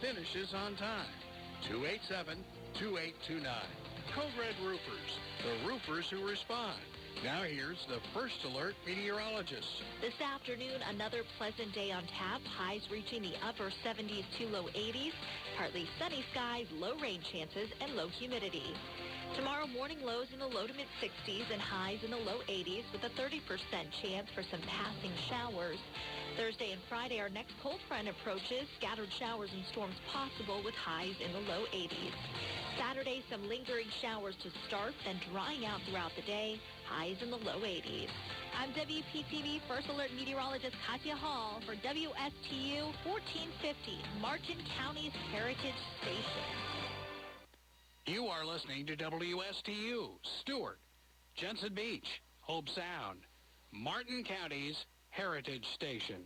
finishes on time. 287-2829. Code Red Roofers, the roofers who respond. Now here's the First Alert meteorologist. This afternoon, another pleasant day on tap. Highs reaching the upper 70s to low 80s. Partly sunny skies, low rain chances, and low humidity. Tomorrow morning, lows in the low to mid-60s and highs in the low 80s with a 30% chance for some passing showers. Thursday and Friday, our next cold front approaches. Scattered showers and storms possible with highs in the low 80s. Saturday, some lingering showers to start, then drying out throughout the day. Highs in the low 80s. I'm WPTV First Alert meteorologist Katya Hall for WSTU 1450, Martin County's Heritage Station. You are listening to WSTU, Stewart, Jensen Beach, Hope Sound, Martin County's Heritage Station.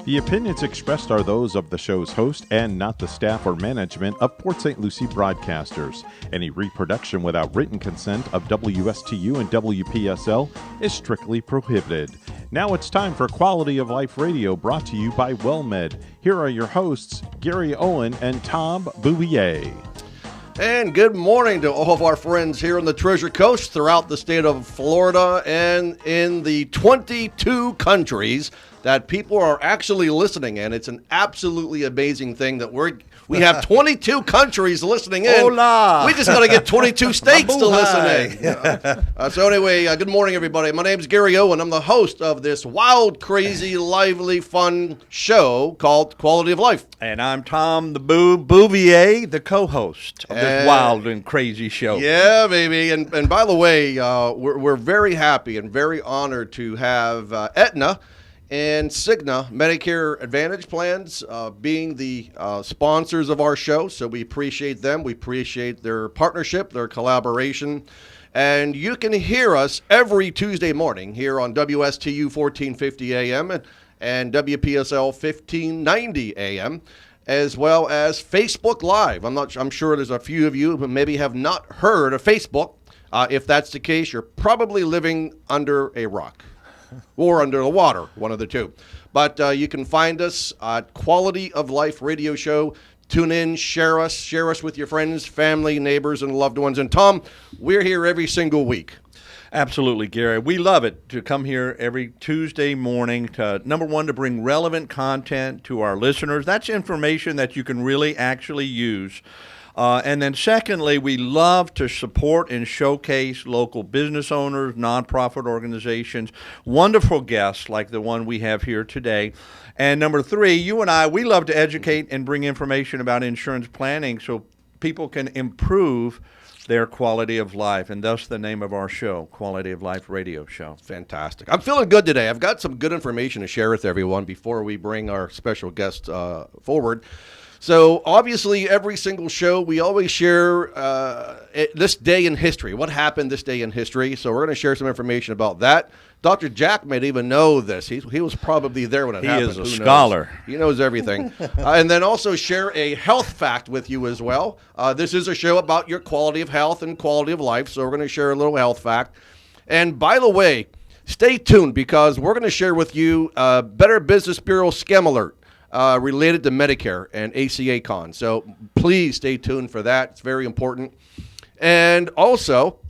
The opinions expressed are those of the show's host and not the staff or management of Port St. Lucie Broadcasters. Any reproduction without written consent of WSTU and WPSL is strictly prohibited. Now it's time for Quality of Life Radio, brought to you by WellMed. Here are your hosts, Gary Owen and Tom Bouvier. And good morning to all of our friends here on the Treasure Coast throughout the state of Florida and in the 22 countries that people are actually listening in. It's an absolutely amazing thing that we have 22 countries listening in. Hola. We just got to get 22 states to listen in. So anyway, good morning, everybody. My name is Gary Owen. I'm the host of this wild, crazy, lively, fun show called Quality of Life. And I'm Tom the Bouvier, the co-host of this wild and crazy show. Yeah, baby. And by the way, we're very happy and very honored to have Aetna and Cigna Medicare Advantage plans being the sponsors of our show. So we appreciate them. We appreciate their partnership, their collaboration. And you can hear us every Tuesday morning here on WSTU 1450 AM and WPSL 1590 AM, as well as Facebook Live. I'm sure there's a few of you who maybe have not heard of Facebook. If that's the case, you're probably living under a rock. Or under the water, one of the two. But you can find us at Quality of Life Radio Show. Tune in, share us with your friends, family, neighbors, and loved ones. And Tom, we're here every single week. Absolutely, Gary. We love it to come here every Tuesday morning to, number one, to bring relevant content to our listeners. That's information that you can really actually use. And then secondly, we love to support and showcase local business owners, nonprofit organizations, wonderful guests like the one we have here today. And number three, you and I, we love to educate and bring information about insurance planning so people can improve their quality of life, and thus the name of our show, Quality of Life Radio Show. Fantastic. I'm feeling good today. I've got some good information to share with everyone before we bring our special guest forward. So obviously, every single show, we always share this day in history, what happened this day in history. So we're going to share some information about that. Dr. Jack might even know this. He was probably there when it happened. He is a scholar. He knows everything. And then also share a health fact with you as well. This is a show about your quality of health and quality of life. So we're going to share a little health fact. And by the way, stay tuned because we're going to share with you Better Business Bureau scam alert. Related to Medicare and ACA Con. So please stay tuned for that. It's very important. And also,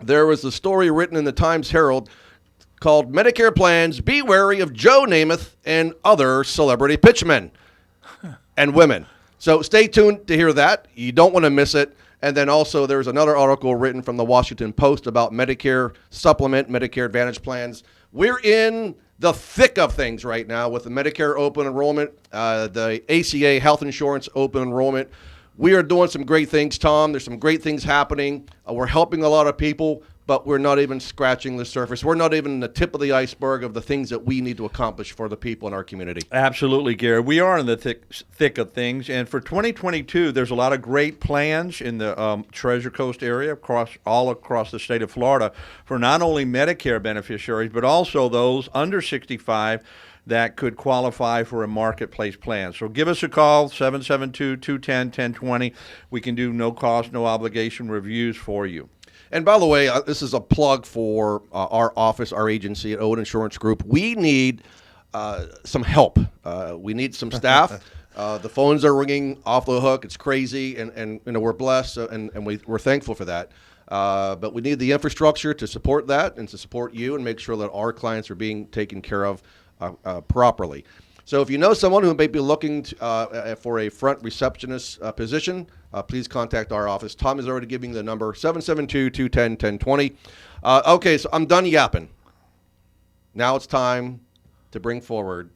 there was a story written in the Times Herald called Medicare Plans, Be Wary of Joe Namath and Other Celebrity Pitchmen and Women. So stay tuned to hear that. You don't want to miss it. And then also there's another article written from the Washington Post about Medicare Supplement, Medicare Advantage plans. We're in the thick of things right now with the Medicare open enrollment, the ACA health insurance open enrollment. We are doing some great things, Tom. There's some great things happening. We're helping a lot of people, but we're not even scratching the surface. We're not even the tip of the iceberg of the things that we need to accomplish for the people in our community. Absolutely, Gary. We are in the thick of things. And for 2022, there's a lot of great plans in the Treasure Coast area, all across the state of Florida, for not only Medicare beneficiaries, but also those under 65 that could qualify for a marketplace plan. So give us a call, 772-210-1020. We can do no cost, no obligation reviews for you. And by the way, this is a plug for our office, our agency at Owen Insurance Group. We need some help. We need some staff. The phones are ringing off the hook. It's crazy, and we're blessed, and we're thankful for that. But we need the infrastructure to support that and to support you and make sure that our clients are being taken care of properly. So if you know someone who may be looking for a front receptionist position, please contact our office. Tom is already giving the number, 772-210-1020. Okay, so I'm done yapping. Now it's time to bring forward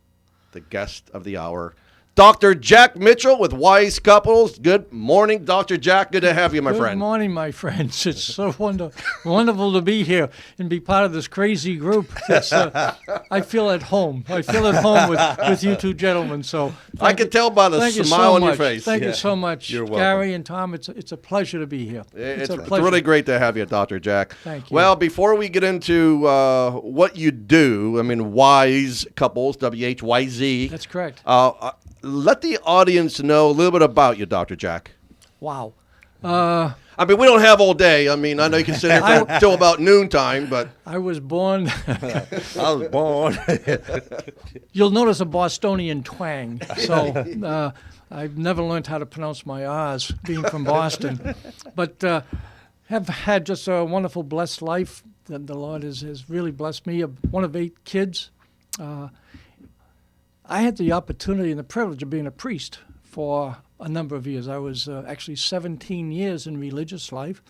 the guest of the hour, Dr. Jack Mitchell with Wise Couples. Good morning, Dr. Jack. Good to have you, my friend. Good morning, my friends. It's so wonderful to be here and be part of this crazy group. I feel at home. I feel at home with you two gentlemen. So I can tell by the smile on your face. Thank you so much, You're welcome. Gary and Tom. It's a pleasure to be here. It's a pleasure. really great to have you, Dr. Jack. Thank you. Well, before we get into what you do, I mean, Wise Couples, WHYZ. That's correct. Let the audience know a little bit about you, Dr. Jack. Wow. I mean, we don't have all day. I mean, I know you can sit here till about noontime, but I was born. I was born. You'll notice a Bostonian twang. So I've never learned how to pronounce my R's, being from Boston. But have had just a wonderful, blessed life. The Lord has really blessed me. One of 8 kids. I had the opportunity and the privilege of being a priest for a number of years. I was actually 17 years in religious life,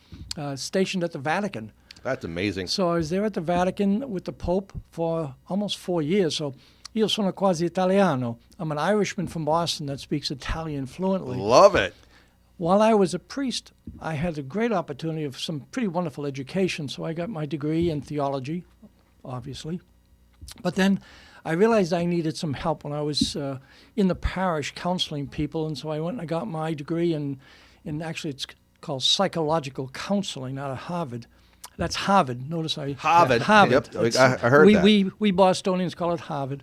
stationed at the Vatican. that's amazing. So I was there at the Vatican with the Pope for almost 4 years. So io sono quasi italiano. I'm an Irishman from Boston that speaks Italian fluently. Love it. While I was a priest, I had a great opportunity of some pretty wonderful education. So I got my degree in theology, obviously. But then I realized I needed some help when I was in the parish counseling people, and so I went and I got my degree in actually it's called psychological counseling out of Harvard. That's Harvard. Notice Harvard. Harvard. Yep, I heard that. We Bostonians call it Harvard.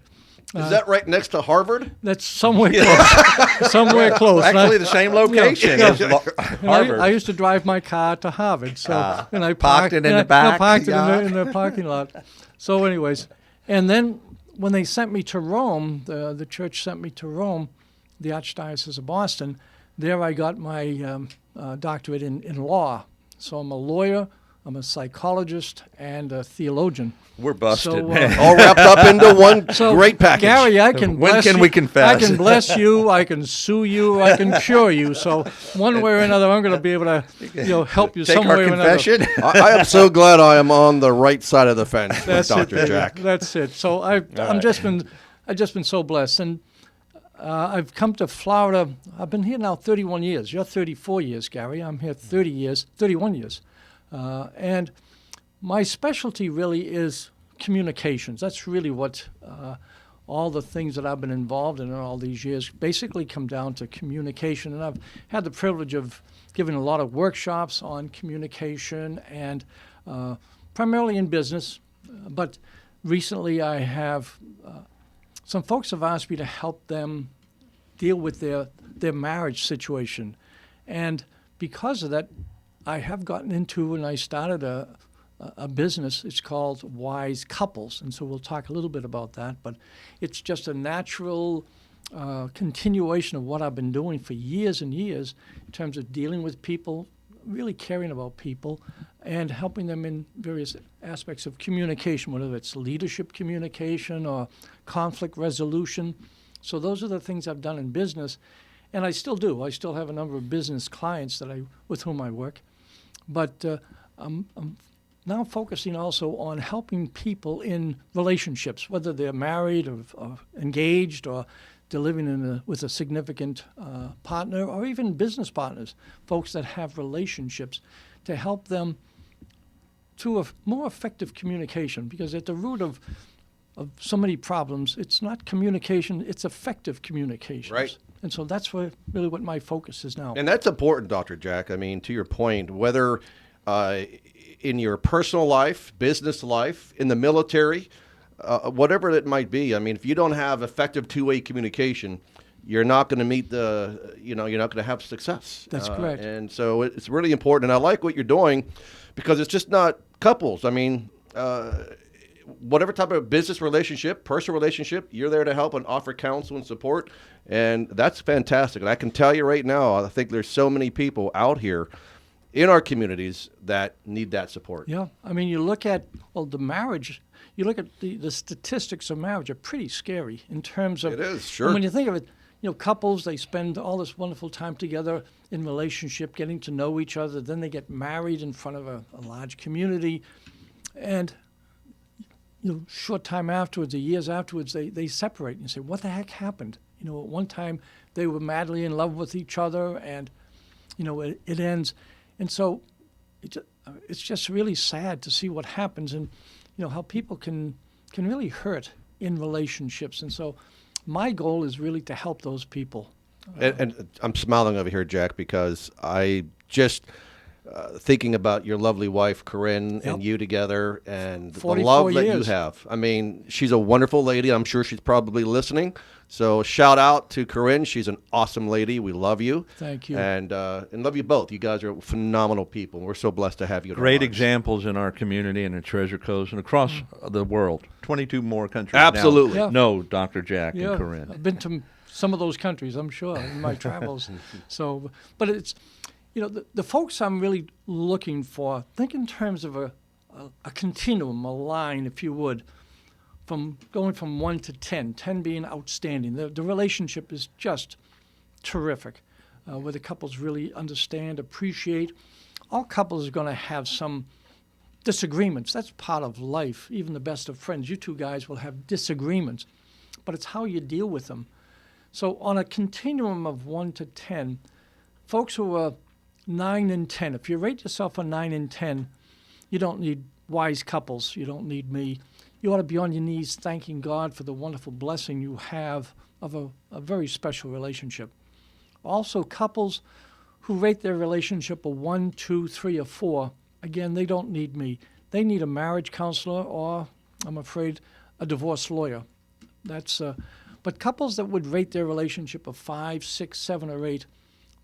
Is that right next to Harvard? That's somewhere close. Somewhere close. Actually, the same location as Harvard. I used to drive my car to Harvard, so and I parked it in the back parked it yard. in the parking lot. So, anyways, and then when they sent me to Rome, the church sent me to Rome, the Archdiocese of Boston. There I got my doctorate in law. So I'm a lawyer, I'm a psychologist, and a theologian. We're busted, So, man. All wrapped up into one So, great package. Gary, I can When bless can you. we confess? I can bless you. I can sue you. I can cure you. So one way or another, I'm going to be able to, help you Take some our way or another. confession. I am so glad I am on the right side of the fence with Dr. Jack. That's it. So I've just been so blessed, and I've come to Florida. I've been here now 31 years. You're 34 years, Gary. I'm here 31 years, and my specialty really is communications. That's really what all the things that I've been involved in all these years basically come down to communication. And I've had the privilege of giving a lot of workshops on communication and primarily in business. But recently I have, some folks have asked me to help them deal with their marriage situation. And because of that, I have gotten into, and I started a business. It's called Wise Couples, and so we'll talk a little bit about that. But it's just a natural continuation of what I've been doing for years and years in terms of dealing with people, really caring about people, and helping them in various aspects of communication, whether it's leadership communication or conflict resolution. So those are the things I've done in business, and I still do. I still have a number of business clients with whom I work, but I'm now focusing also on helping people in relationships, whether they're married or engaged or they're living with a significant partner or even business partners, folks that have relationships, to help them to a more effective communication. Because at the root of so many problems, it's not communication, it's effective communication. Right. And so that's really what my focus is now. And that's important, Dr. Jack. I mean, to your point, whether in your personal life, business life, in the military, whatever it might be. I mean, if you don't have effective two-way communication, you're not going to meet you're not going to have success. That's correct. And so it's really important. And I like what you're doing because it's just not couples. I mean, whatever type of business relationship, personal relationship, you're there to help and offer counsel and support. And that's fantastic. And I can tell you right now, I think there's so many people out here in our communities that need that support. Yeah. I mean, you look at, the marriage, you look at the statistics of marriage are pretty scary in terms of. It is, sure. And when you think of it, couples, they spend all this wonderful time together in relationship, getting to know each other. Then they get married in front of a large community. And, short time afterwards, or years afterwards, they separate. And you say, what the heck happened? At one time, they were madly in love with each other, and, it ends. And so it's just really sad to see what happens and, how people can really hurt in relationships. And so my goal is really to help those people. And I'm smiling over here, Jack, because I just thinking about your lovely wife, Corinne, and you together, and the love that you have. I mean, she's a wonderful lady. I'm sure she's probably listening. So shout out to Corinne. She's an awesome lady. We love you. Thank you. And love you both. You guys are phenomenal people. We're so blessed to have you. Great examples in our community and in Treasure Coast and across the world. 22 more countries Absolutely. now know Dr. Jack and Corinne. I've been to some of those countries, I'm sure, in my travels. So, but it's, the folks I'm really looking for, think in terms of a continuum, a line, if you would, from going from 1 to 10, 10 being outstanding. The relationship is just terrific, where the couples really understand, appreciate. All couples are going to have some disagreements. That's part of life. Even the best of friends, you two guys will have disagreements, but it's how you deal with them. So on a continuum of 1 to 10, folks who are 9 and 10, if you rate yourself a 9 and 10, you don't need wise couples. You don't need me. You ought to be on your knees thanking God for the wonderful blessing you have of a very special relationship. Also, couples who rate their relationship a 1, 2, 3, or 4, again, they don't need me. They need a marriage counselor or, I'm afraid, a divorce lawyer. But couples that would rate their relationship a 5, 6, 7, or 8,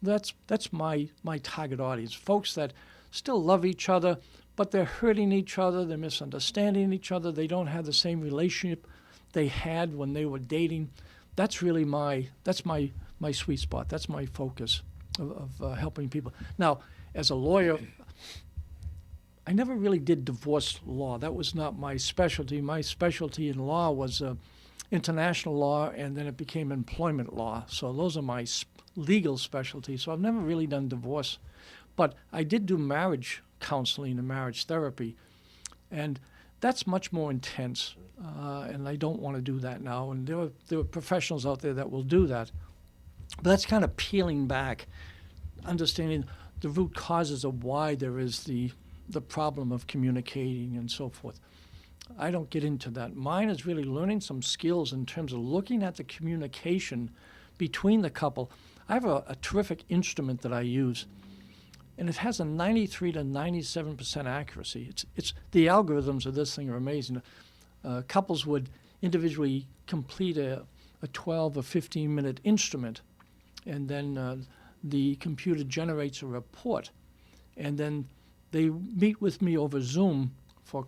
that's my target audience. Folks that still love each other, but they're hurting each other, they're misunderstanding each other, they don't have the same relationship they had when they were dating. That's really my sweet spot. That's my focus of helping people. Now, as a lawyer, I never really did divorce law. That was not my specialty. My specialty in law was international law, and then it became employment law. So those are my legal specialties. So I've never really done divorce. But I did do marriage counseling and marriage therapy, and that's much more intense, and I don't want to do that now. And there are professionals out there that will do that. But that's kind of peeling back, understanding the root causes of why there is the problem of communicating and so forth. I don't get into that. Mine is really learning some skills in terms of looking at the communication between the couple. I have a terrific instrument that I use, and it has a 93 to 97% accuracy. It's the algorithms of this thing are amazing. Couples would individually complete a 12 or 15-minute instrument, and then the computer generates a report, and then they meet with me over Zoom for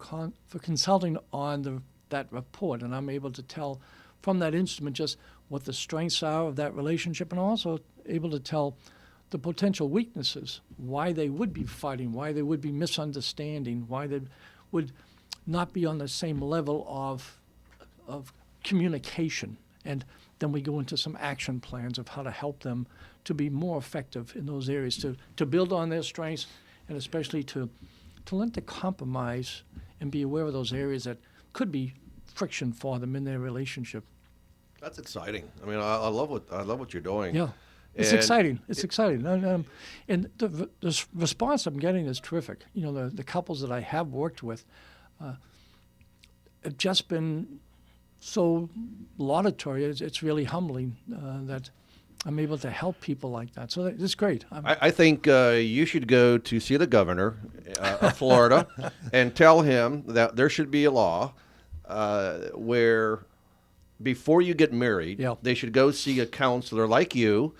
consulting on that report, and I'm able to tell from that instrument just what the strengths are of that relationship, and also able to tell the potential weaknesses, why they would be fighting, why they would be misunderstanding, why they would not be on the same level of communication. And then we go into some action plans of how to help them to be more effective in those areas, to build on their strengths, and especially to learn to compromise and be aware of those areas that could be friction for them in their relationship. That's exciting. I mean, I love what you're doing. Yeah. It's exciting. It's exciting. And the response I'm getting is terrific. The couples that I have worked with have just been so laudatory. It's really humbling that I'm able to help people like that. So it's great. I think you should go to see the governor of Florida and tell him that there should be a law where before you get married, Yeah. they should go see a counselor like you,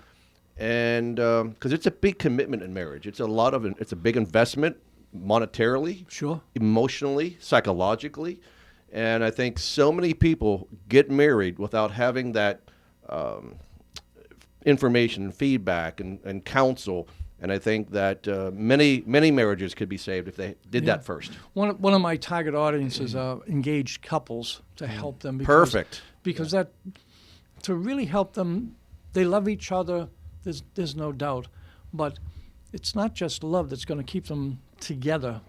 and because it's a big commitment in marriage. It's a big investment monetarily, Sure. emotionally, psychologically, and I think so many people get married without having that information and feedback and counsel. And I think that many marriages could be saved if they did that first. One of my target audiences are engaged couples to help them. Perfect. Because that to really help them, they love each other. There's no doubt, but it's not just love that's going to keep them together.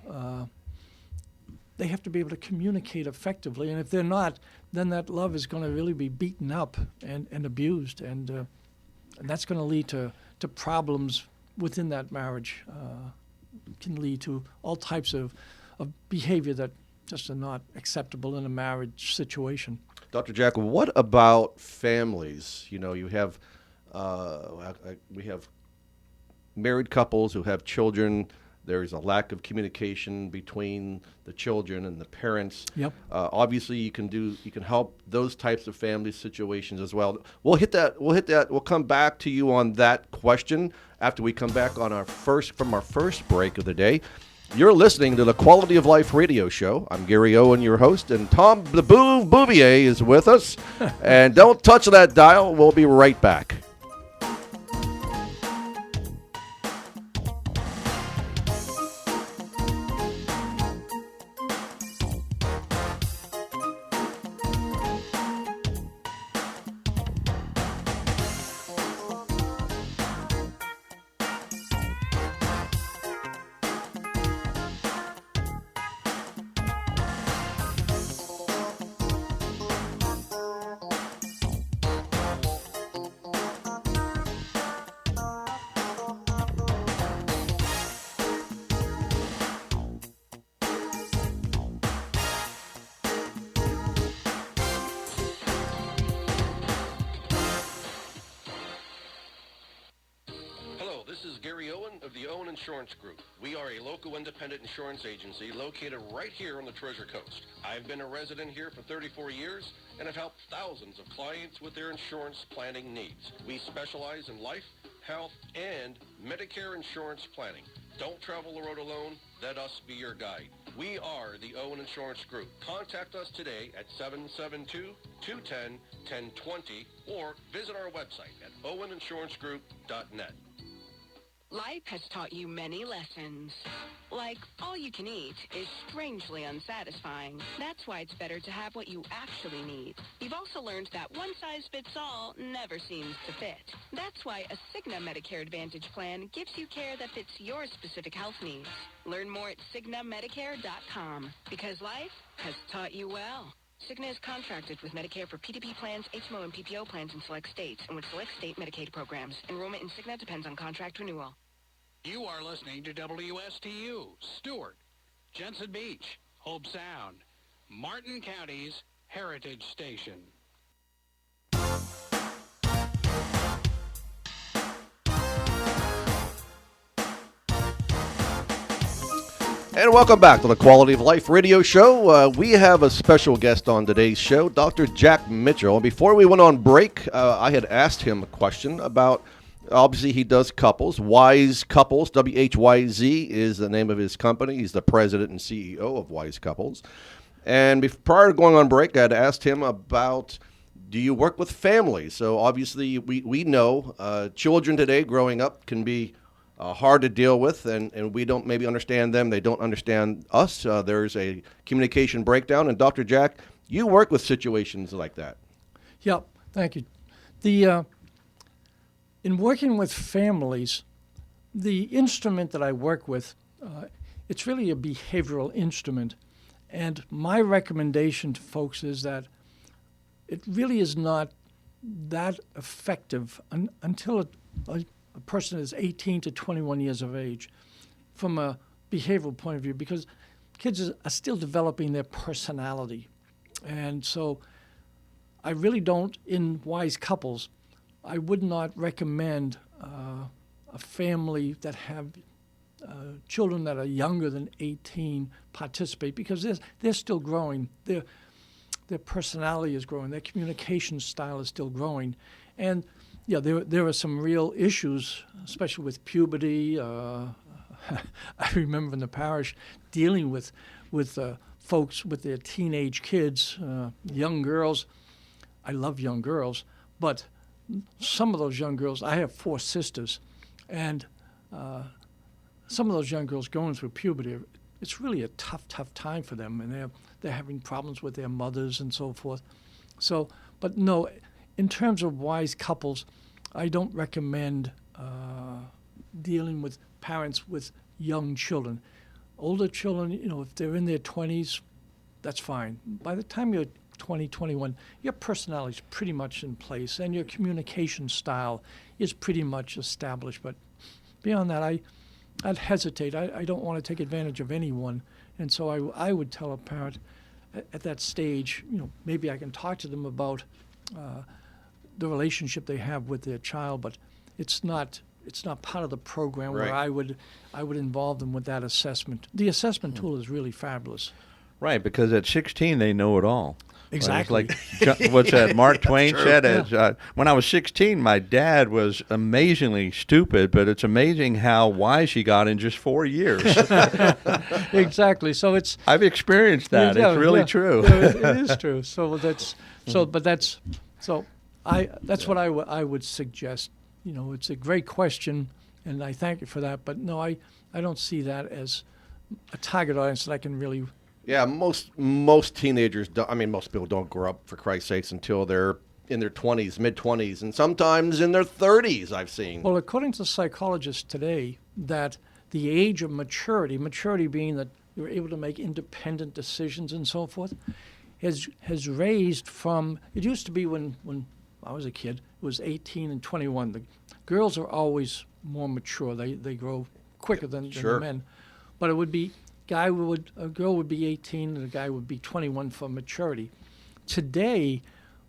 They have to be able to communicate effectively, and if they're not, then that love is going to really be beaten up and abused, and that's going to lead to problems within that marriage. Can lead to all types of behavior that just are not acceptable in a marriage situation. Dr. Jack, what about families? You know, you have we have married couples who have children. There's a lack of communication between the children and the parents. Yep. Obviously, you can help those types of family situations as well. We'll hit that. We'll come back to you on that question after we come back on our first break of the day. You're listening to the Quality of Life Radio Show. I'm Gary Owen, your host, and Tom the Bouvier is with us. And don't touch that dial. We'll be right back. This is Gary Owen of the Owen Insurance Group. We are a local independent insurance agency located right here on the Treasure Coast. I've been a resident here for 34 years and have helped thousands of clients with their insurance planning needs. We specialize in life, health, and Medicare insurance planning. Don't travel the road alone. Let us be your guide. We are the Owen Insurance Group. Contact us today at 772-210-1020 or visit our website at oweninsurancegroup.net. Life has taught you many lessons. Like, all you can eat is strangely unsatisfying. That's why it's better to have what you actually need. You've also learned that one size fits all never seems to fit. That's why a Cigna Medicare Advantage plan gives you care that fits your specific health needs. Learn more at CignaMedicare.com, because life has taught you well. Cigna is contracted with Medicare for PDP plans, HMO, and PPO plans in select states and with select state Medicaid programs. Enrollment in Cigna depends on contract renewal. You are listening to WSTU, Stewart, Jensen Beach, Hope Sound, Martin County's Heritage Station. And welcome back to the Quality of Life Radio Show. We have a special guest on today's show, Dr. Jack Mitchell. And before we went on break, I had asked him a question about, obviously he does couples, Wise Couples, WHYZ is the name of his company. He's the president and CEO of Wise Couples. And prior to going on break, I had asked him about, do you work with families? So obviously we know children today growing up can be hard to deal with, and we don't maybe understand them. They don't understand us. There's a communication breakdown. And Dr. Jack, you work with situations like that. Yeah, thank you. The in working with families, the instrument that I work with, it's really a behavioral instrument. And my recommendation to folks is that it really is not that effective until a person is 18 to 21 years of age from a behavioral point of view, because kids are still developing their personality. And so I really don't, in Wise Couples, I would not recommend a family that have children that are younger than 18 participate, because they're still growing. their personality is growing, their communication style is still growing, and yeah, there are some real issues, especially with puberty. I remember in the parish dealing with folks with their teenage kids, young girls. I love young girls, but some of those young girls, I have 4 sisters, and some of those young girls going through puberty, it's really a tough time for them, and they're having problems with their mothers and so forth. So, but no, in terms of wise couples, I don't recommend dealing with parents with young children. Older children, if they're in their 20s, that's fine. By the time you're 20, 21, your personality is pretty much in place, and your communication style is pretty much established. But beyond that, I'd hesitate. I don't want to take advantage of anyone. And so I would tell a parent at that stage, maybe I can talk to them about the relationship they have with their child, but it's not part of the program Right. where I would involve them with that assessment. The assessment tool is really fabulous. Right, because at 16 they know it all. Exactly. Like what's that? Mark Twain said, when I was 16, my dad was amazingly stupid, but it's amazing how wise he got in just 4 years. Exactly. So I've experienced that. Yeah, it's really yeah. true. Yeah, it is true. So that's what I would suggest. It's a great question, and I thank you for that. But no, I don't see that as a target audience that I can really. Yeah, most teenagers, most people don't grow up, for Christ's sakes, until they're in their 20s, mid-20s, and sometimes in their 30s, I've seen. Well, according to psychologists today, that the age of maturity being that you're able to make independent decisions and so forth, has raised from, it used to be when I was a kid, it was 18 and 21. The girls are always more mature. They grow quicker than the men. But it would be, a girl would be 18 and a guy would be 21 for maturity. Today,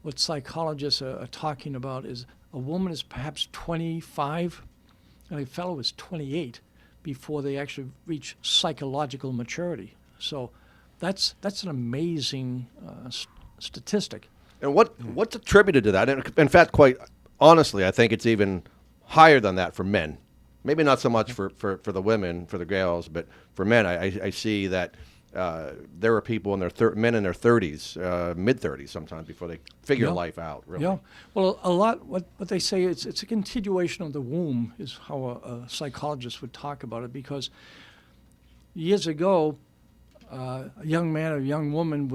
what psychologists are talking about is a woman is perhaps 25 and a fellow is 28 before they actually reach psychological maturity. So that's an amazing statistic. And what's attributed to that? And in fact, quite honestly, I think it's even higher than that for men. Maybe not so much for the women, for the girls, but for men, I see that there are people in their men in their 30s, mid-30s sometimes, before they figure life out, really. Yeah. Well, a lot, what they say, it's a continuation of the womb is how a psychologist would talk about it, because years ago, a young man or a young woman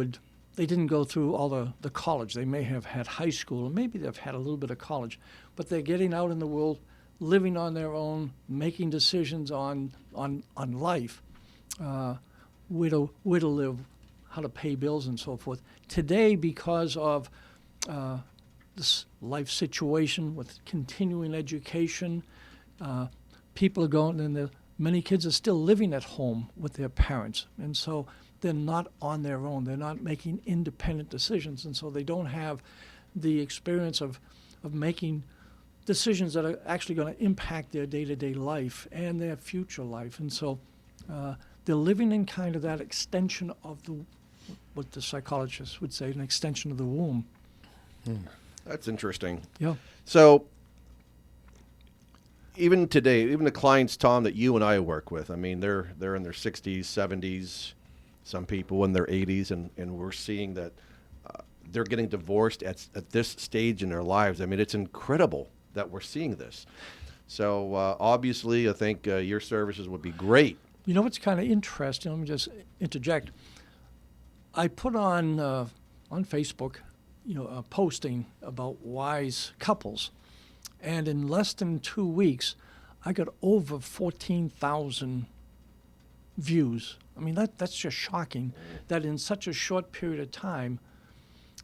they didn't go through all the college. They may have had high school, or maybe they've had a little bit of college, but they're getting out in the world, living on their own, making decisions on life, where to live, how to pay bills, and so forth. Today, because of this life situation with continuing education, people are going, and many kids are still living at home with their parents, and so they're not on their own. They're not making independent decisions, and so they don't have the experience of making decisions that are actually going to impact their day-to-day life and their future life. And so they're living in kind of that extension of what the psychologists would say, an extension of the womb. That's interesting. Yeah. So even today, even the clients, Tom, that you and I work with, they're in their 60s, 70s, some people in their 80s, and we're seeing that they're getting divorced at this stage in their lives. It's incredible that we're seeing this. So obviously, I think your services would be great. You know what's kind of interesting? Let me just interject. I put on Facebook, a posting about wise couples, and in less than 2 weeks, I got over 14,000 views. That's just shocking. That in such a short period of time,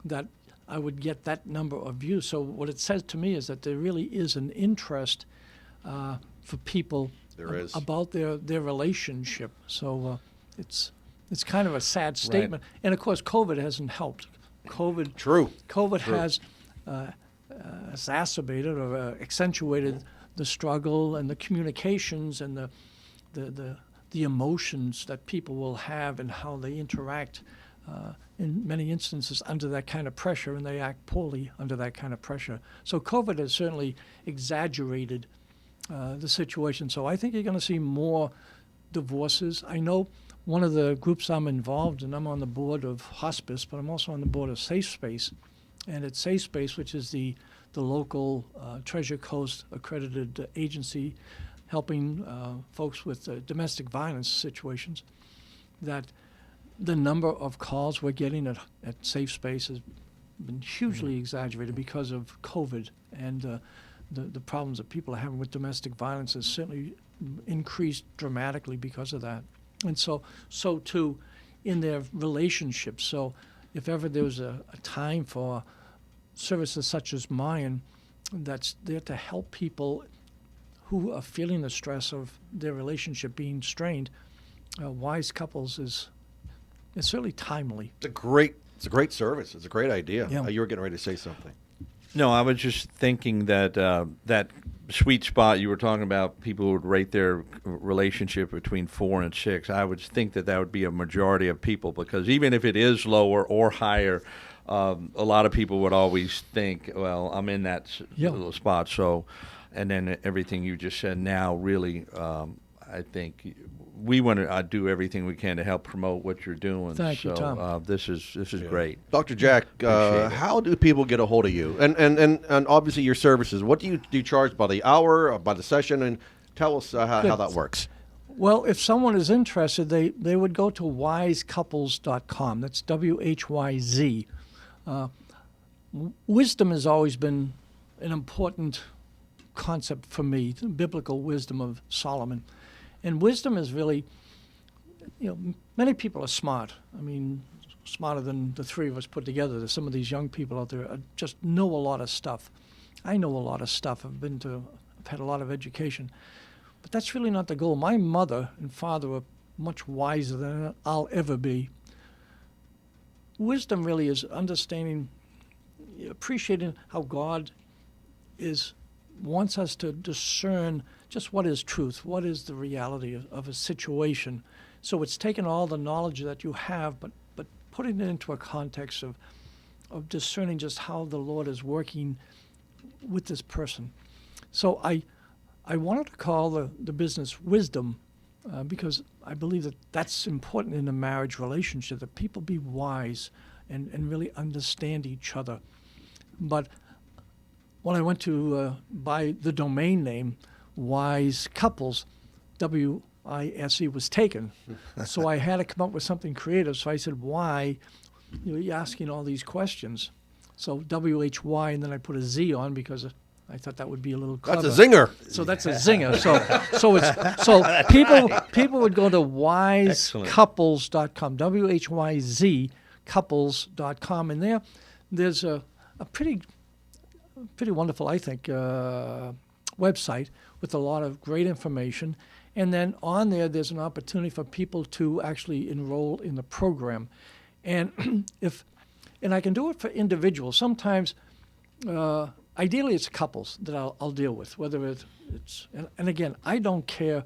that I would get that number of views. So what it says to me is that there really is an interest for people about their relationship. So it's kind of a sad statement. Right. And of course, COVID hasn't helped. COVID has exacerbated or accentuated the struggle and the communications and the emotions that people will have and how they interact in many instances under that kind of pressure, and they act poorly under that kind of pressure. So COVID has certainly exaggerated the situation. So I think you're going to see more divorces. I know one of the groups I'm involved in, I'm on the board of Hospice, but I'm also on the board of Safe Space. And at Safe Space, which is the local Treasure Coast accredited agency helping folks with domestic violence situations, that the number of calls we're getting at Safe Space has been hugely exaggerated because of COVID, and the problems that people are having with domestic violence has certainly increased dramatically because of that. And so too in their relationships. So if ever there was a time for services such as mine that's there to help people who are feeling the stress of their relationship being strained, Wise Couples is certainly timely. It's a great service. It's a great idea. Yeah. You were getting ready to say something. No, I was just thinking that that sweet spot you were talking about, people who would rate their relationship between 4 and 6. I would think that would be a majority of people, because even if it is lower or higher, a lot of people would always think, well, I'm in that little spot. So, and then everything you just said now really, I think we want to do everything we can to help promote what you're doing. Thank you, Tom. This is great. Dr. Jack, how do people get a hold of you? And obviously your services. What do you charge by the hour or by the session? And tell us how that works. Well, if someone is interested, they would go to wisecouples.com. That's WHYZ. Wisdom has always been an important concept for me, the biblical wisdom of Solomon. And wisdom is really, many people are smart. I mean, smarter than the three of us put together. There's some of these young people out there just know a lot of stuff. I know a lot of stuff. I've had a lot of education. But that's really not the goal. My mother and father were much wiser than I'll ever be. Wisdom really is understanding, appreciating how God wants us to discern just what is truth, what is the reality of a situation. So it's taking all the knowledge that you have, but putting it into a context of discerning just how the Lord is working with this person. So I wanted to call the business Wisdom because I believe that that's important in a marriage relationship, that people be wise and really understand each other. But when I went to buy the domain name, Wise Couples, WISE was taken. So I had to come up with something creative. So I said, why? You're asking all these questions. So WHY, and then I put a Z on because I thought that would be a little clever. That's a zinger. So that's a zinger. So people would go to wisecouples.com, WHYZ couples.com, and there's a pretty wonderful, I think, website with a lot of great information. And then on there's an opportunity for people to actually enroll in the program. And I can do it for individuals. Sometimes, ideally, it's couples that I'll deal with, whether it's and again, I don't care,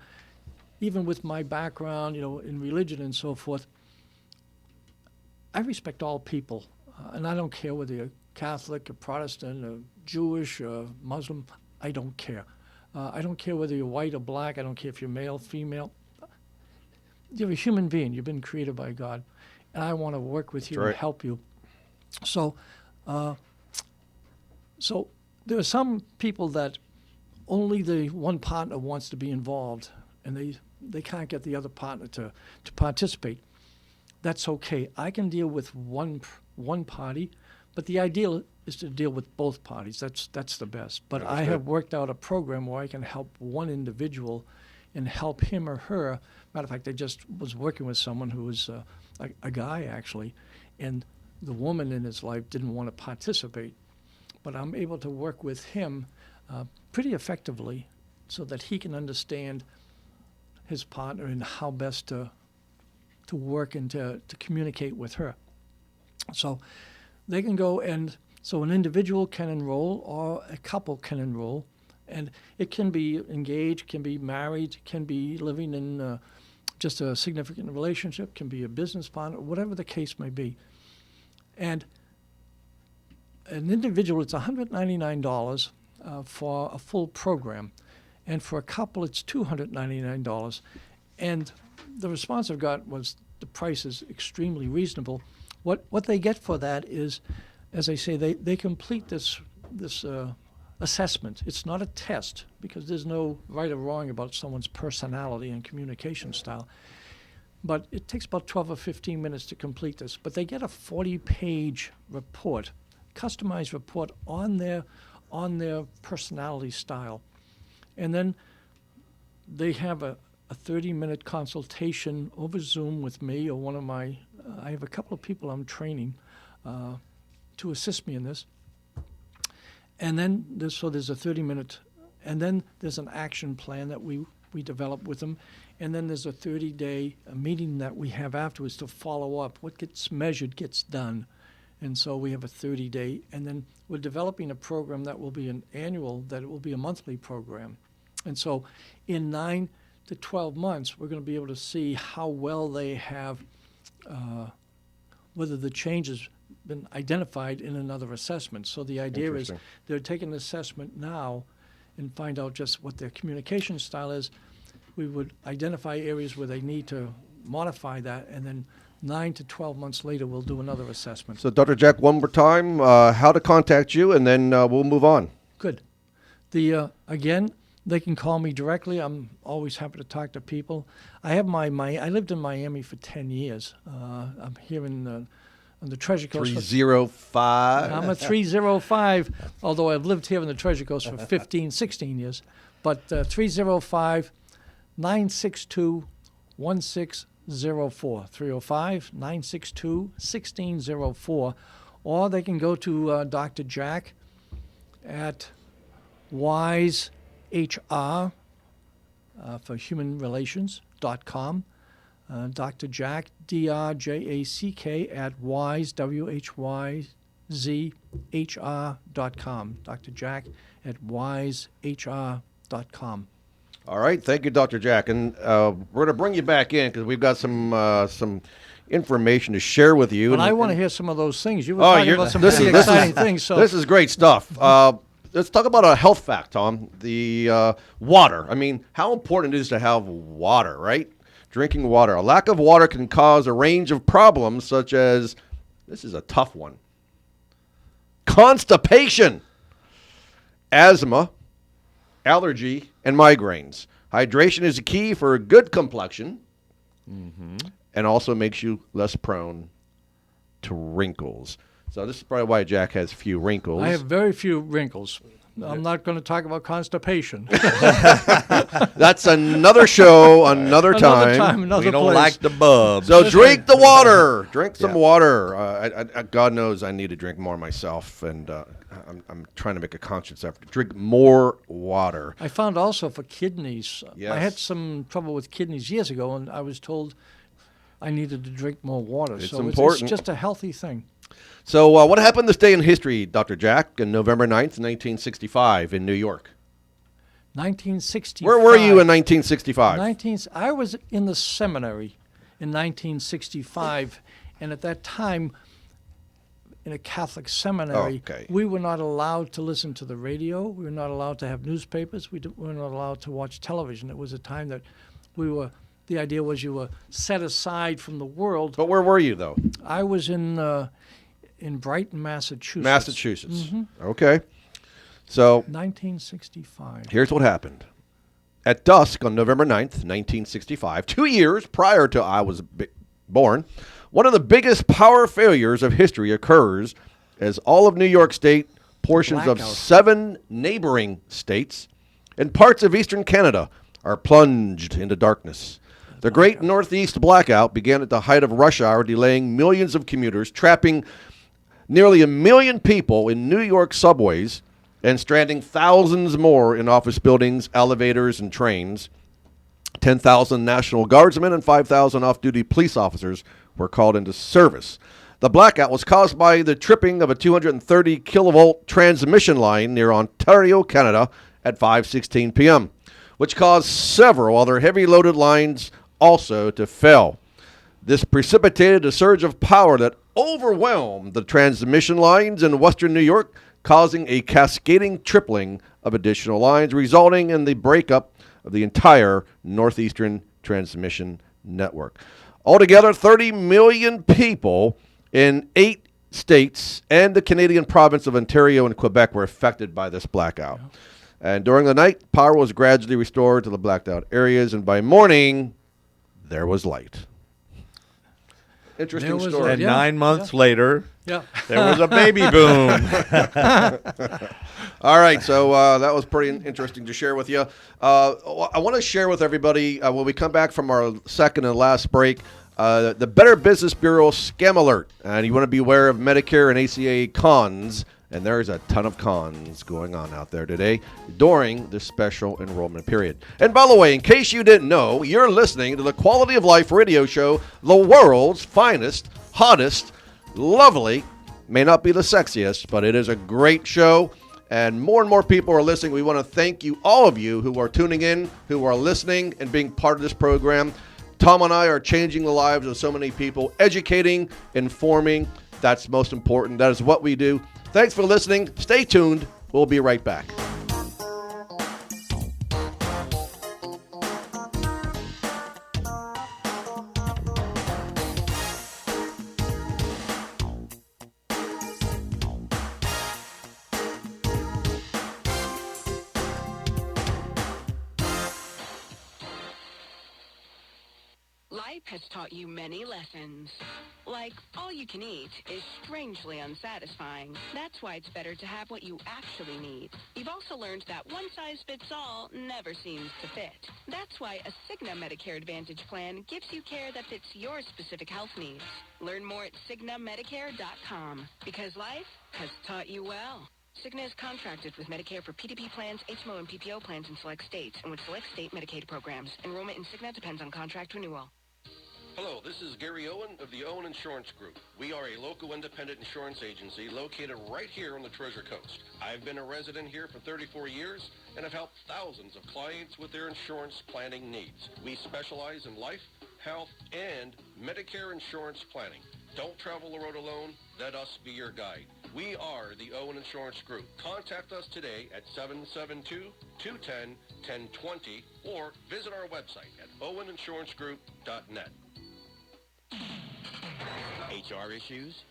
even with my background, in religion and so forth. I respect all people, and I don't care whether you're Catholic or Protestant or Jewish or Muslim. I don't care. I don't care whether you're white or black. I don't care if you're male, female. You're a human being. You've been created by God, and I want to work with you and help you. So there are some people that only the one partner wants to be involved, and they can't get the other partner to participate. That's okay. I can deal with one party, but the ideal is to deal with both parties. That's the best. But I have worked out a program where I can help one individual and help him or her. Matter of fact, I just was working with someone who was a guy, actually, and the woman in his life didn't want to participate. But I'm able to work with him pretty effectively so that he can understand his partner and how best to work and to communicate with her. So they can go, and so an individual can enroll or a couple can enroll, and it can be engaged, can be married, can be living in just a significant relationship, can be a business partner, whatever the case may be. And an individual, it's $199 for a full program. And for a couple, it's $299. And the response I've got was the price is extremely reasonable. What they get for that is, as I say, they complete this assessment. It's not a test because there's no right or wrong about someone's personality and communication style. But it takes about 12 or 15 minutes to complete this. But they get a 40-page report, customized report on their personality style. And then they have a 30-minute consultation over Zoom with me or one of my, I have a couple of people I'm training to assist me in this. And then there's a 30-minute, and then there's an action plan that we develop with them. And then there's a 30-day meeting that we have afterwards to follow up. What gets measured gets done. And so we have a 30-day, and then we're developing a program that will be an annual, that it will be a monthly program. And so in 9 to 12 months, we're going to be able to see how well they have, whether the change has been identified in another assessment. So the idea is they're taking an assessment now and find out just what their communication style is. We would identify areas where they need to modify that, and then 9 to 12 months later, we'll do another assessment. So, Dr. Jack, one more time, how to contact you, and then we'll move on. Good. Again, they can call me directly. I'm always happy to talk to people. I have I lived in Miami for 10 years. I'm here on the Treasure Coast. 305. I'm a 305, although I've lived here on the Treasure Coast for 15, 16 years. But 305 962 1604, 305-962-1604, or they can go to Dr. Jack at WiseHR for human relations.com. Dr. Jack, D-R-J-A-C-K, at wise, W-H-Y-Z-H-R.com. Dr. Jack at wisehr.com. All right, thank you, Dr. Jack, and we're going to bring you back in because we've got some information to share with you. But I want to hear some of those things. You were talking about some pretty exciting things. So this is great stuff. Let's talk about a health fact, Tom. The water. I mean, how important it is to have water, right? Drinking water. A lack of water can cause a range of problems, such as, this is a tough one, constipation, asthma, allergy, and migraines. Hydration is a key for a good complexion, and also makes you less prone to wrinkles. So this is probably why Jack has few wrinkles. I have very few wrinkles. I'm not going to talk about constipation. That's another show, another time. We don't like the bubs. So drink the water. Drink some water. God knows I need to drink more myself, and I'm trying to make a conscious effort to drink more water. I found also for kidneys. Yes. I had some trouble with kidneys years ago, and I was told I needed to drink more water. It's so important. It's just a healthy thing. So what happened this day in history, Dr. Jack, on November 9th, 1965 in New York? 1965. Where were you in 1965? I was in the seminary in 1965, and at that time, in a Catholic seminary, we were not allowed to listen to the radio. We were not allowed to have newspapers. We were not allowed to watch television. It was a time that the idea was you were set aside from the world. But where were you, though? I was in Brighton, Massachusetts. Massachusetts. Okay. So 1965. Here's what happened. At dusk on November 9th, 1965, 2 years prior to I was born, one of the biggest power failures of history occurs as all of New York State, portions of 7 neighboring states, and parts of eastern Canada are plunged into darkness. The Great Northeast Blackout began at the height of rush hour, delaying millions of commuters, trapping nearly 1 million people in New York subways, and stranding thousands more in office buildings, elevators, and trains. 10,000 National Guardsmen and 5,000 off-duty police officers were called into service. The blackout was caused by the tripping of a 230 kilovolt transmission line near Ontario, Canada at 5:16 p.m., which caused several other heavy loaded lines also to fail. This precipitated a surge of power that overwhelmed the transmission lines in western New York, causing a cascading tripling of additional lines, resulting in the breakup of the entire northeastern transmission network. Altogether, 30 million people in 8 states and the Canadian province of Ontario and Quebec were affected by this blackout. And during the night, power was gradually restored to the blacked out areas, and by morning, there was light. Interesting story. And 9 months later, Yeah. there was a baby boom. All right, so that was pretty interesting to share with you. I want to share with everybody, when we come back from our second and last break, the Better Business Bureau Scam Alert. And you want to be aware of Medicare and ACA cons, and there's a ton of cons going on out there today during the special enrollment period. And by the way, in case you didn't know, you're listening to the Quality of Life radio show, the world's finest, hottest, lovely, may not be the sexiest, but it is a great show. And more people are listening. We want to thank you, all of you who are tuning in, who are listening and being part of this program. Tom and I are changing the lives of so many people, educating, informing. That's most important. That is what we do. Thanks for listening. Stay tuned. We'll be right back. Life has taught you many lessons. Like, all you can eat is strangely unsatisfying. That's why it's better to have what you actually need. You've also learned that one size fits all never seems to fit. That's why a Cigna Medicare Advantage plan gives you care that fits your specific health needs. Learn more at CignaMedicare.com, because life has taught you well. Cigna is contracted with Medicare for PDP plans, HMO, and PPO plans in select states and with select state Medicaid programs. Enrollment in Cigna depends on contract renewal. Hello, this is Gary Owen of the Owen Insurance Group. We are a local independent insurance agency located right here on the Treasure Coast. I've been a resident here for 34 years and have helped thousands of clients with their insurance planning needs. We specialize in life, health, and Medicare insurance planning. Don't travel the road alone. Let us be your guide. We are the Owen Insurance Group. Contact us today at 772-210-1020 or visit our website at oweninsurancegroup.net. HR issues?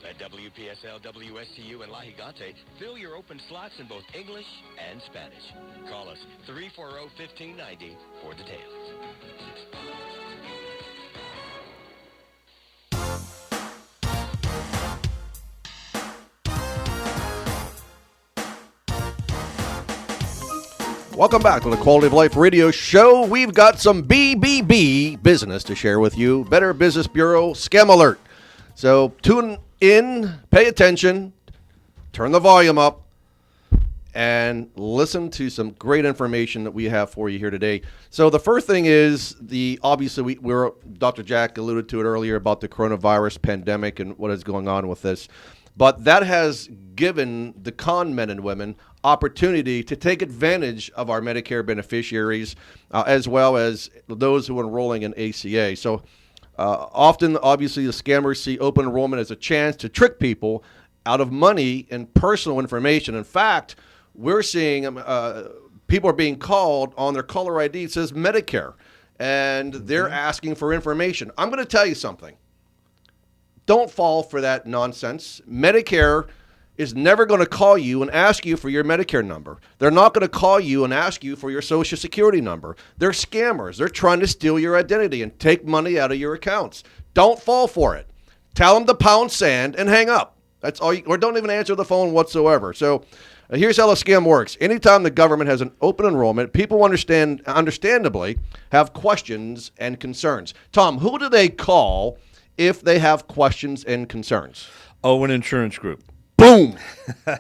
At WPSL, WSTU, and La Gigante, fill your open slots in both English and Spanish. Call us 340-1590 for details. Welcome back to the Quality of Life radio show. We've got some BBB business to share with you. Better Business Bureau Scam Alert. So tune in, pay attention, turn the volume up, and listen to some great information that we have for you here today. So the first thing is obviously Dr. Jack alluded to it earlier about the coronavirus pandemic and what is going on with this. But that has given the con men and women opportunity to take advantage of our Medicare beneficiaries, as well as those who are enrolling in ACA. So often, obviously, the scammers see open enrollment as a chance to trick people out of money and personal information. In fact, we're seeing people are being called on their caller ID. It says Medicare, and they're asking for information. I'm going to tell you something. Don't fall for that nonsense. Medicare is never going to call you and ask you for your Medicare number. They're not going to call you and ask you for your Social Security number. They're scammers. They're trying to steal your identity and take money out of your accounts. Don't fall for it. Tell them to pound sand and hang up. That's all or don't even answer the phone whatsoever. So here's how the scam works. Anytime the government has an open enrollment, people understandably have questions and concerns. Tom, who do they call if they have questions and concerns? Owen Insurance Group. Boom.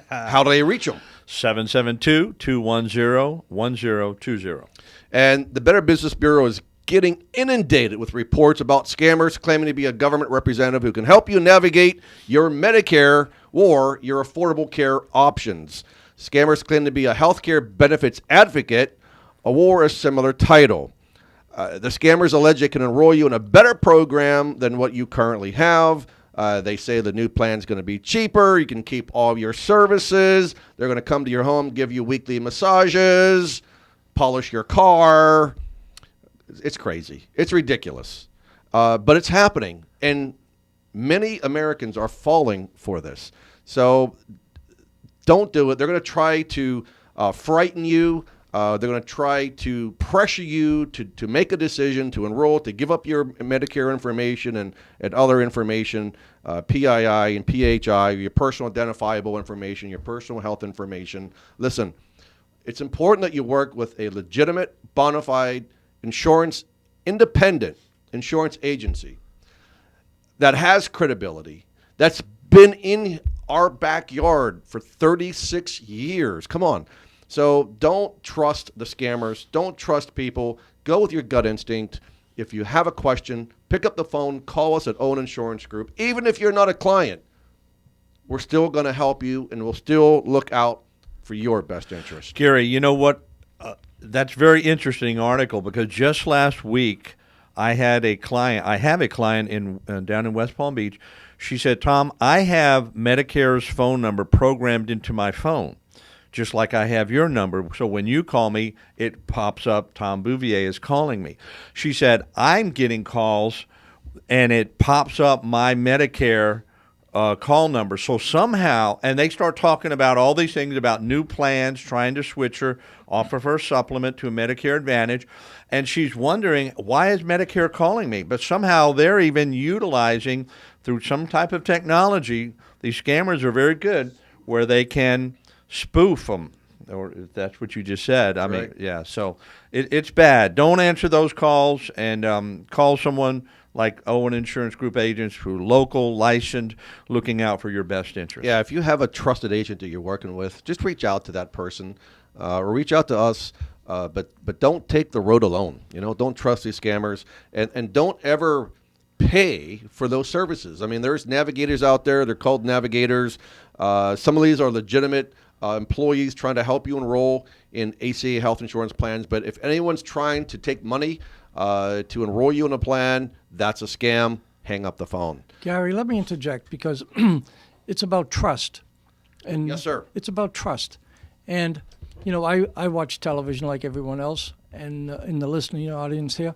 How do they reach them? 772-210-1020. And the Better Business Bureau is getting inundated with reports about scammers claiming to be a government representative who can help you navigate your Medicare or your affordable care options. Scammers claim to be a healthcare benefits advocate or a similar title. The scammers allege they can enroll you in a better program than what you currently have. They say the new plan is going to be cheaper. You can keep all your services. They're going to come to your home, give you weekly massages, polish your car. It's crazy. It's ridiculous. But it's happening. And many Americans are falling for this. So don't do it. They're going to try to frighten you. They're going to try to pressure you to make a decision, to enroll, to give up your Medicare information and other information, PII and PHI, your personal identifiable information, your personal health information. Listen, it's important that you work with a legitimate, bona fide independent insurance agency that has credibility, that's been in our backyard for 36 years. Come on. So don't trust the scammers. Don't trust people. Go with your gut instinct. If you have a question, pick up the phone, call us at Owen Insurance Group. Even if you're not a client, we're still going to help you, and we'll still look out for your best interest. Gary, you know what? That's a very interesting article, because just last week I have a client down in West Palm Beach. She said, Tom, I have Medicare's phone number programmed into my phone, just like I have your number. So when you call me, it pops up, Tom Bouvier is calling me. She said, I'm getting calls, and it pops up my Medicare call number. So somehow, and they start talking about all these things about new plans, trying to switch her off of her supplement to a Medicare Advantage. And she's wondering, why is Medicare calling me? But somehow they're even utilizing, through some type of technology, these scammers are very good, where they can spoof them, or if that's what you just said. I mean, yeah, so it's bad. Don't answer those calls, and call someone like Owen Insurance Group agents who are local, licensed, looking out for your best interest. Yeah, if you have a trusted agent that you're working with, just reach out to that person or reach out to us, but don't take the road alone. Don't trust these scammers, and don't ever pay for those services. I mean, there's navigators out there. They're called navigators. Some of these are legitimate employees trying to help you enroll in ACA health insurance plans. But if anyone's trying to take money to enroll you in a plan, that's a scam. Hang up the phone. Gary, let me interject, because it's about trust. And yes, sir. It's about trust. And, I watch television like everyone else, and in the listening audience here,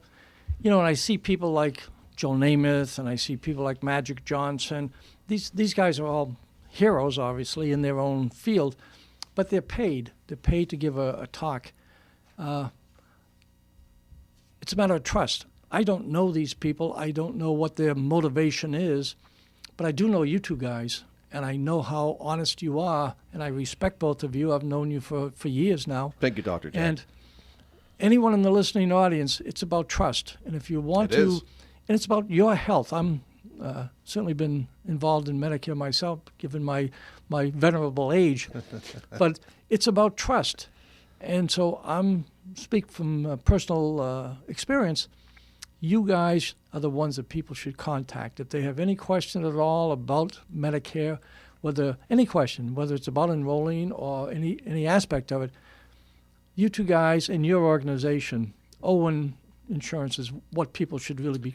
and I see people like Joe Namath, and I see people like Magic Johnson. These guys are all heroes, obviously, in their own field, but they're paid. They're paid to give a talk. It's a matter of trust. I don't know these people. I don't know what their motivation is, but I do know you two guys, and I know how honest you are, and I respect both of you. I've known you for years now. Thank you, Dr. Jack. And anyone in the listening audience, it's about trust. And if you want to, and it's about your health. I'm certainly been involved in Medicare myself, given my venerable age, but it's about trust. And so I'm speak from personal experience. You guys are the ones that people should contact if they have any question at all about Medicare, whether it's about enrolling or any aspect of it. You two guys and your organization, Owen Insurance, is what people should really be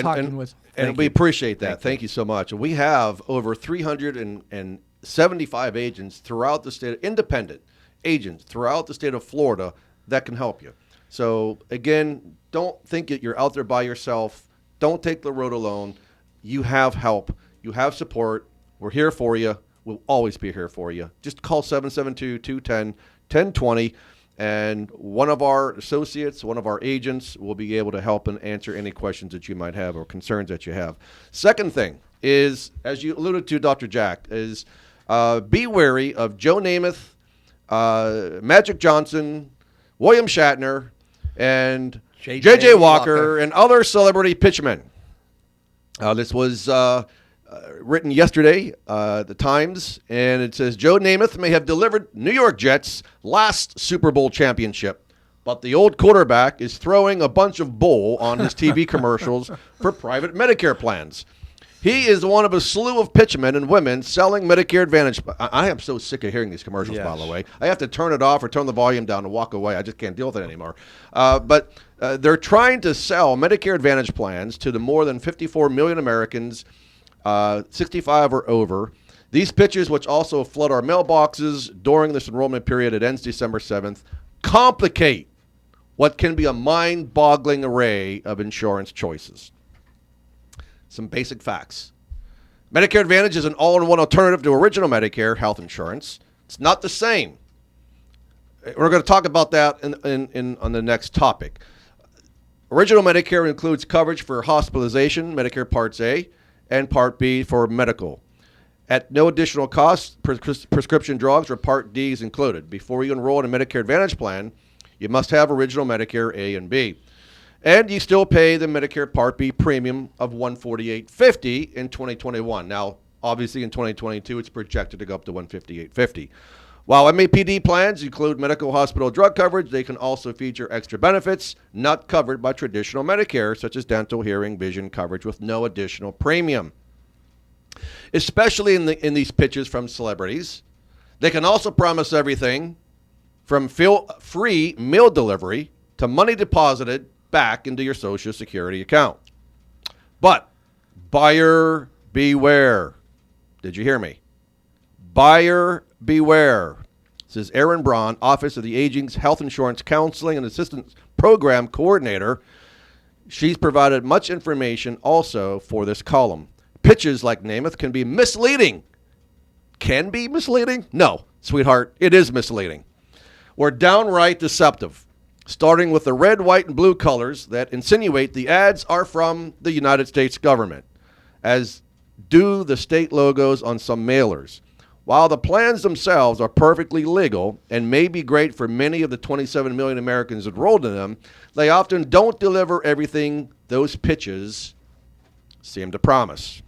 talking with. And we appreciate that. Thank you so much. We have over 375 agents throughout the state, independent agents throughout the state of Florida that can help you. So again, don't think that you're out there by yourself. Don't take the road alone. You have help. You have support. We're here for you. We'll always be here for you. Just call 772-210-1020. And one of our associates, one of our agents will be able to help and answer any questions that you might have or concerns that you have. Second thing is, as you alluded to, Dr. Jack, is be wary of Joe Namath, Magic Johnson, William Shatner, and J.J. Walker, and other celebrity pitchmen. This was written yesterday, the Times, and it says, Joe Namath may have delivered New York Jets' last Super Bowl championship, but the old quarterback is throwing a bunch of bull on his TV commercials for private Medicare plans. He is one of a slew of pitchmen and women selling Medicare Advantage. I am so sick of hearing these commercials, by the way. I have to turn it off or turn the volume down and walk away. I just can't deal with it anymore. But They're trying to sell Medicare Advantage plans to the more than 54 million Americans 65 or over. These pitches, which also flood our mailboxes during this enrollment period, it ends December 7th, complicate what can be a mind-boggling array of insurance choices. Some basic facts. Medicare Advantage is an all-in-one alternative to original Medicare health insurance. It's not the same. We're going to talk about that on the next topic. Original Medicare includes coverage for hospitalization, Medicare Parts A, and Part B for medical. At no additional cost, prescription drugs or Part D is included. Before you enroll in a Medicare Advantage plan, you must have original Medicare A and B. And you still pay the Medicare Part B premium of $148.50 in 2021. Now, obviously in 2022, it's projected to go up to $158.50. While MAPD plans include medical hospital drug coverage, they can also feature extra benefits not covered by traditional Medicare, such as dental, hearing, vision coverage with no additional premium. Especially in these pitches from celebrities, they can also promise everything from free meal delivery to money deposited back into your Social Security account. But buyer beware. Did you hear me? Buyer beware. This is Erin Braun, Office of the Aging's Health Insurance Counseling and Assistance Program Coordinator. She's provided much information also for this column. Pitches like Namath can be misleading. Can be misleading? No, sweetheart, it is misleading. Or downright deceptive, starting with the red, white, and blue colors that insinuate the ads are from the United States government, as do the state logos on some mailers. While the plans themselves are perfectly legal and may be great for many of the 27 million Americans enrolled in them, they often don't deliver everything those pitches seem to promise.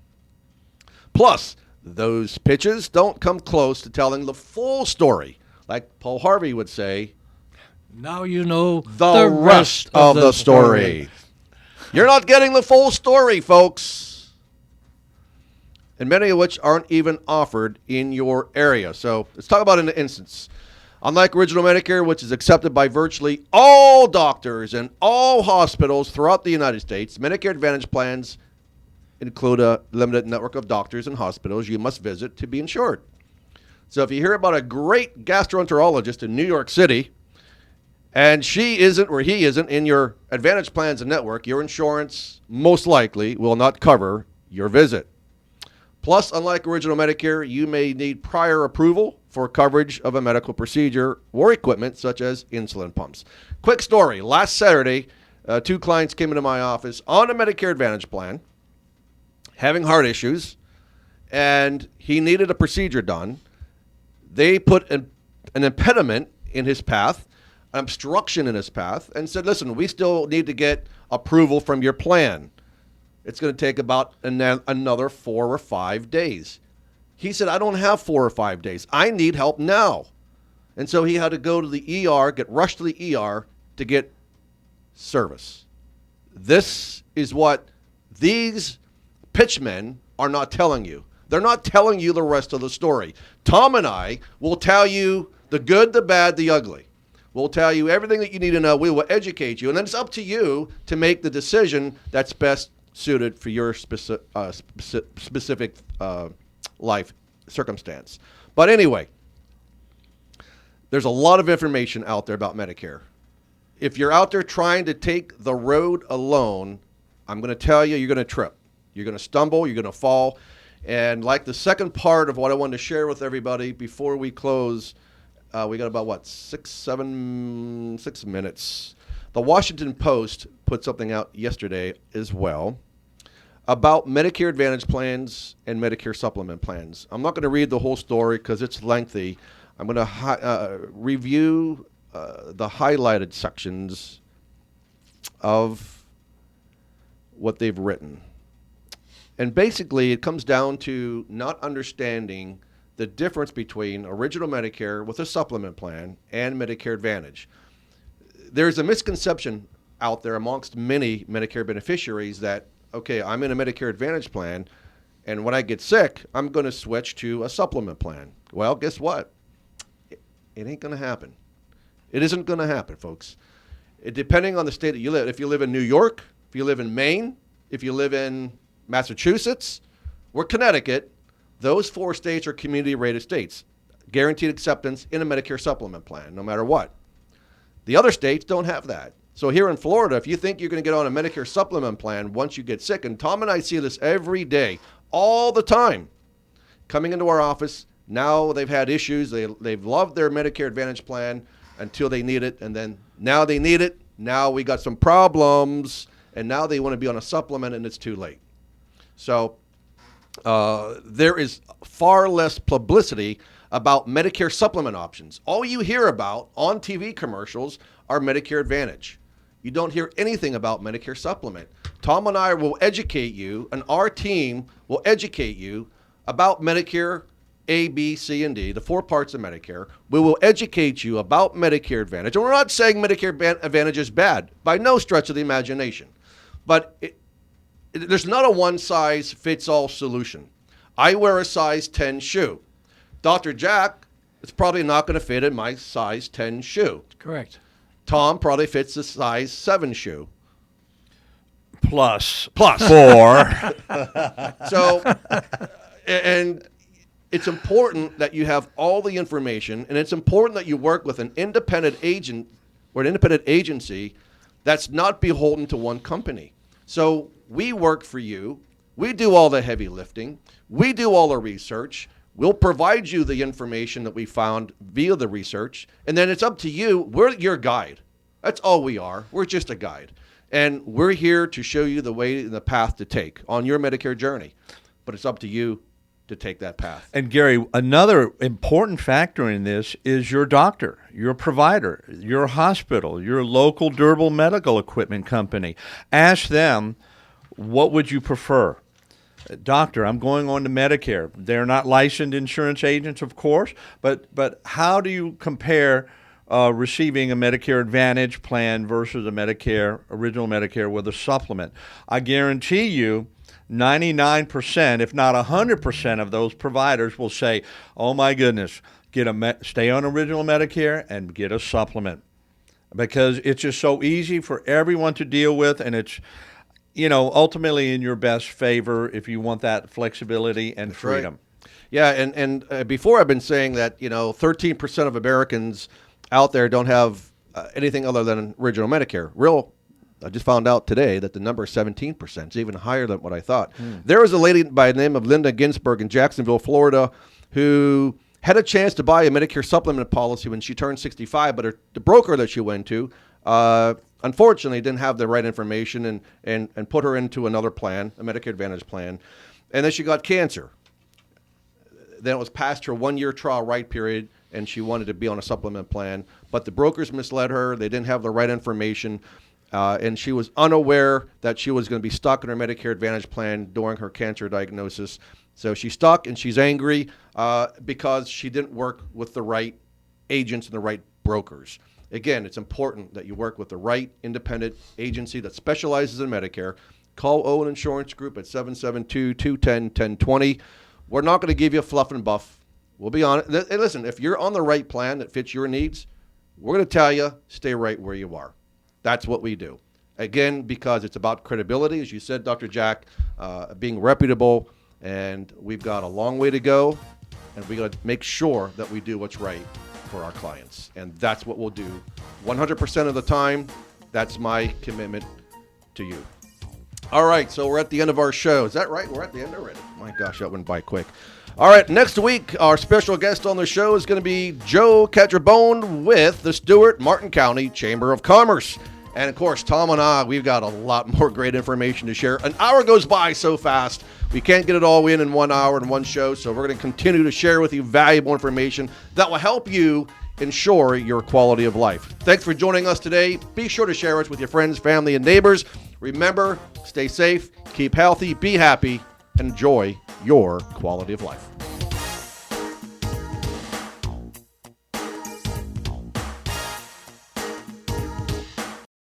Plus, those pitches don't come close to telling the full story. Like Paul Harvey would say, now you know the rest of the story. You're not getting the full story, folks. And many of which aren't even offered in your area. So let's talk about an instance. Unlike original Medicare, which is accepted by virtually all doctors and all hospitals throughout the United States, Medicare Advantage plans include a limited network of doctors and hospitals you must visit to be insured. So if you hear about a great gastroenterologist in New York City, and she isn't or he isn't in your Advantage plans and network, your insurance most likely will not cover your visit. Plus, unlike original Medicare, you may need prior approval for coverage of a medical procedure or equipment such as insulin pumps. Quick story. Last Saturday, 2 clients came into my office on a Medicare Advantage plan, having heart issues, and he needed a procedure done. They put an impediment in his path, an obstruction in his path, and said, listen, we still need to get approval from your plan. It's going to take about another 4 or 5 days. He said, I don't have 4 or 5 days. I need help now. And so he had to go to the ER, get rushed to the ER to get service. This is what these pitchmen are not telling you. They're not telling you the rest of the story. Tom and I will tell you the good, the bad, the ugly. We'll tell you everything that you need to know. We will educate you. And then it's up to you to make the decision that's best suited for your specific life circumstance. But anyway, there's a lot of information out there about Medicare. If you're out there trying to take the road alone, I'm going to tell you, you're going to trip. You're going to stumble. You're going to fall. And like the second part of what I wanted to share with everybody before we close, we got about, 6 minutes. The Washington Post put something out yesterday as well about Medicare Advantage plans and Medicare supplement plans. I'm not going to read the whole story because it's lengthy. I'm going to review the highlighted sections of what they've written. And basically, it comes down to not understanding the difference between original Medicare with a supplement plan and Medicare Advantage. There's a misconception out there amongst many Medicare beneficiaries that, okay, I'm in a Medicare Advantage plan, and when I get sick, I'm going to switch to a supplement plan. Well, guess what? It ain't going to happen. It isn't going to happen, folks. depending on the state that you live. If you live in New York, if you live in Maine, if you live in Massachusetts or Connecticut, those 4 states are community-rated states. Guaranteed acceptance in a Medicare supplement plan, no matter what. The other states don't have that. So here in Florida, if you think you're going to get on a Medicare supplement plan once you get sick, and Tom and I see this every day, all the time, coming into our office, now they've had issues. They've loved their Medicare Advantage plan until they need it, and then now they need it. Now we got some problems, and now they want to be on a supplement, and it's too late. So there is far less publicity about Medicare supplement options. All you hear about on TV commercials are Medicare Advantage. You don't hear anything about Medicare supplement. Tom and I will educate you, and our team will educate you about Medicare A, B, C, and D, the 4 parts of Medicare. We will educate you about Medicare Advantage. And we're not saying Medicare Advantage is bad, by no stretch of the imagination. But there's not a one-size-fits-all solution. I wear a size 10 shoe. Dr. Jack is probably not going to fit in my size 10 shoe. Correct. Tom probably fits a size 7 shoe. Plus 4. So, and it's important that you have all the information, and it's important that you work with an independent agent or an independent agency that's not beholden to one company. So we work for you. We do all the heavy lifting. We do all the research. We'll provide you the information that we found via the research, and then it's up to you. We're your guide. That's all we are. We're just a guide. And we're here to show you the way and the path to take on your Medicare journey. But it's up to you to take that path. And Gary, another important factor in this is your doctor, your provider, your hospital, your local durable medical equipment company. Ask them, what would you prefer? Doctor, I'm going on to Medicare. They're not licensed insurance agents, of course, but how do you compare receiving a Medicare Advantage plan versus a original Medicare with a supplement? I guarantee you 99%, if not 100% of those providers will say, oh my goodness, stay on original Medicare and get a supplement, because it's just so easy for everyone to deal with, and it's ultimately in your best favor if you want that flexibility and That's freedom. Right. Yeah, and before I've been saying that 13% of Americans out there don't have anything other than original Medicare. I just found out today that the number is 17%. It's even higher than what I thought. There was a lady by the name of Linda Ginsburg in Jacksonville, Florida, who had a chance to buy a Medicare supplement policy when she turned 65, but the broker that she went to unfortunately didn't have the right information and put her into another plan, a Medicare Advantage plan, and then she got cancer. Then it was past her 1-year trial right period, and she wanted to be on a supplement plan, but the brokers misled her. They didn't have the right information, and she was unaware that she was going to be stuck in her Medicare Advantage plan during her cancer diagnosis. So she's stuck, and she's angry because she didn't work with the right agents and the right brokers. Again, it's important that you work with the right independent agency that specializes in Medicare. Call Owen Insurance Group at 772-210-1020. We're not going to give you a fluff and buff. We'll be on it. And listen, if you're on the right plan that fits your needs, we're going to tell you, stay right where you are. That's what we do. Again, because it's about credibility, as you said, Dr. Jack, being reputable, and we've got a long way to go, and we got to make sure that we do what's right for our clients. And that's what we'll do 100% of the time. That's my commitment to you. All right, so we're at the end of our show. Is that right? We're at the end already. My gosh, that went by quick. All right, next week, our special guest on the show is going to be Joe Catrabone with the Stewart Martin County Chamber of Commerce. And, of course, Tom and I, we've got a lot more great information to share. An hour goes by so fast. We can't get it all in 1 hour in one show, so we're going to continue to share with you valuable information that will help you ensure your quality of life. Thanks for joining us today. Be sure to share us with your friends, family, and neighbors. Remember, stay safe, keep healthy, be happy, and enjoy your quality of life.